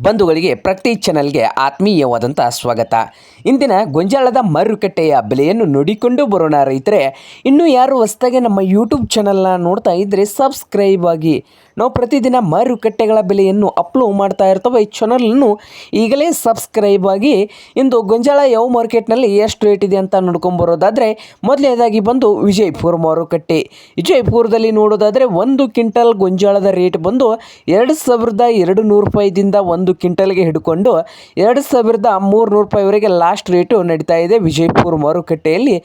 ಬಂಧುಗಳಿಗೆ ಪ್ರತಿ ಚಾನಲ್ಗೆ ಆತ್ಮೀಯವಾದಂಥ ಸ್ವಾಗತ. ಇಂದಿನ ಗೊಂಜಾಳದ ಮಾರುಕಟ್ಟೆಯ ಬೆಲೆಯನ್ನು ನೋಡಿಕೊಂಡು ಬರೋಣ ರೈತರೆ. ಇನ್ನೂ ಯಾರು ಹೊಸದಾಗಿ ನಮ್ಮ ಯೂಟ್ಯೂಬ್ ಚಾನಲ್ನ ನೋಡ್ತಾ ಇದ್ದರೆ ಸಬ್ಸ್ಕ್ರೈಬ್ ಆಗಿ. ನಾವು ಪ್ರತಿದಿನ ಮಾರುಕಟ್ಟೆಗಳ ಬೆಲೆಯನ್ನು ಅಪ್ಲೋಡ್ ಮಾಡ್ತಾ ಇರ್ತವೆ. ಈ ಚಾನಲನ್ನು ಈಗಲೇ ಸಬ್ಸ್ಕ್ರೈಬ್ ಆಗಿ. ಇಂದು ಗೊಂಜಾಳ ಯಾವ ಮಾರ್ಕೆಟ್ನಲ್ಲಿ ಎಷ್ಟು ರೇಟ್ ಇದೆ ಅಂತ ನೋಡ್ಕೊಂಬರೋದಾದರೆ ಮೊದಲನೇದಾಗಿ ಬಂದು ವಿಜಯಪುರ ಮಾರುಕಟ್ಟೆ. ವಿಜಯಪುರದಲ್ಲಿ ನೋಡೋದಾದರೆ 1 ಕ್ವಿಂಟಲ್ ಗೊಂಜಾಳದ ರೇಟ್ ಬಂದು 2200 ರೂಪಾಯಿದಿಂದ 1 ಕ್ವಿಂಟಲ್ಗೆ ಹಿಡ್ಕೊಂಡು 2300 ರೂಪಾಯಿವರೆಗೆ ಲಾಸ್ಟ್ ರೇಟು ನಡೀತಾ ಇದೆ ವಿಜಯಪುರ ಮಾರುಕಟ್ಟೆಯಲ್ಲಿ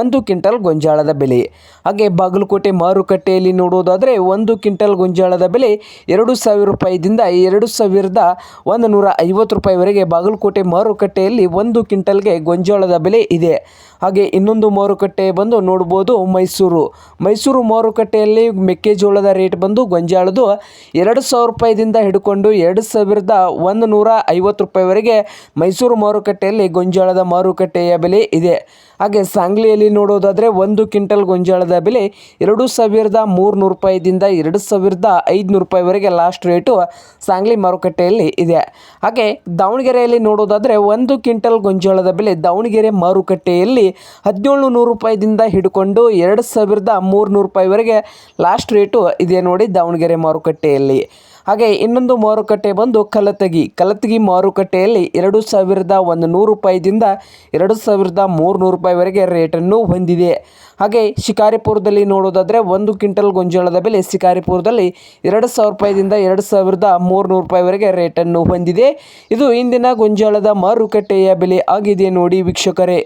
1 ಕ್ವಿಂಟಲ್ ಗೊಂಜಾಳದ ಬೆಲೆ. ಹಾಗೆ ಬಾಗಲಕೋಟೆ ಮಾರುಕಟ್ಟೆಯಲ್ಲಿ ನೋಡೋದಾದರೆ 1 ಕ್ವಿಂಟಲ್ ಗೊಂಜಾಳದ ಬೆಲೆ 2000 ರೂಪಾಯಿದಿಂದ 2150 ರೂಪಾಯಿವರೆಗೆ ಬಾಗಲಕೋಟೆ ಮಾರುಕಟ್ಟೆಯಲ್ಲಿ 1 ಕ್ವಿಂಟಲ್ಗೆ ಗೊಂಜಾಳದ ಬೆಲೆ ಇದೆ. ಹಾಗೆ ಇನ್ನೊಂದು ಮಾರುಕಟ್ಟೆ ಬಂದು ನೋಡ್ಬೋದು ಮೈಸೂರು ಮಾರುಕಟ್ಟೆಯಲ್ಲಿ ಮೆಕ್ಕೆಜೋಳದ ರೇಟ್ ಬಂದು ಗೊಂಜಾಳದು 2000 ರೂಪಾಯಿದಿಂದ ಹಿಡ್ಕೊಂಡು 2150 ರೂಪಾಯಿವರೆಗೆ ಮೈಸೂರು ಮಾರುಕಟ್ಟೆಯಲ್ಲಿ ಗೊಂಜಾಳದ ಮಾರುಕಟ್ಟೆಯ ಬೆಲೆ ಇದೆ. ಹಾಗೆ ಸಾಂಗ್ಲಿಯಲ್ಲಿ ನೋಡೋದಾದರೆ 1 ಕ್ವಿಂಟಲ್ ಗೊಂಜಾಳದ ಬೆಲೆ 2300 ರೂಪಾಯಿದಿಂದ 2500 ರೂಪಾಯಿವರೆಗೆ ಲಾಸ್ಟ್ ರೇಟು ಸಾಂಗ್ಲಿ ಮಾರುಕಟ್ಟೆಯಲ್ಲಿ ಇದೆ. ಹಾಗೆ ದಾವಣಗೆರೆಯಲ್ಲಿ ನೋಡೋದಾದರೆ 1 ಕ್ವಿಂಟಲ್ ಗೊಂಜಾಳದ ಬೆಲೆ ದಾವಣಗೆರೆ ಮಾರುಕಟ್ಟೆಯಲ್ಲಿ 1700 ರೂಪಾಯಿದಿಂದ ಹಿಡ್ಕೊಂಡು 2300 ರೂಪಾಯಿವರೆಗೆ ಲಾಸ್ಟ್ ರೇಟು ಇದೆ ನೋಡಿ ದಾವಣಗೆರೆ ಮಾರುಕಟ್ಟೆಯಲ್ಲಿ. ಹಾಗೆ ಇನ್ನೊಂದು ಮಾರುಕಟ್ಟೆ ಬಂದು ಕಲತಗಿ ಮಾರುಕಟ್ಟೆಯಲ್ಲಿ 2100 ರೂಪಾಯಿದಿಂದ 2300 ರೂಪಾಯಿವರೆಗೆ ರೇಟನ್ನು ಹೊಂದಿದೆ. ಹಾಗೆ ಶಿಕಾರಿಪುರದಲ್ಲಿ ನೋಡೋದಾದರೆ 1 ಕ್ವಿಂಟಲ್ ಗೊಂಜಾಳದ ಬೆಲೆ ಶಿಕಾರಿಪುರದಲ್ಲಿ 2000 ರೂಪಾಯಿದಿಂದ 2300 ರೂಪಾಯಿವರೆಗೆ ರೇಟನ್ನು ಹೊಂದಿದೆ. ಇದು ಇಂದಿನ ಗೊಂಜಾಳದ ಮಾರುಕಟ್ಟೆಯ ಬೆಲೆ ಆಗಿದೆ ನೋಡಿ ವೀಕ್ಷಕರೇ.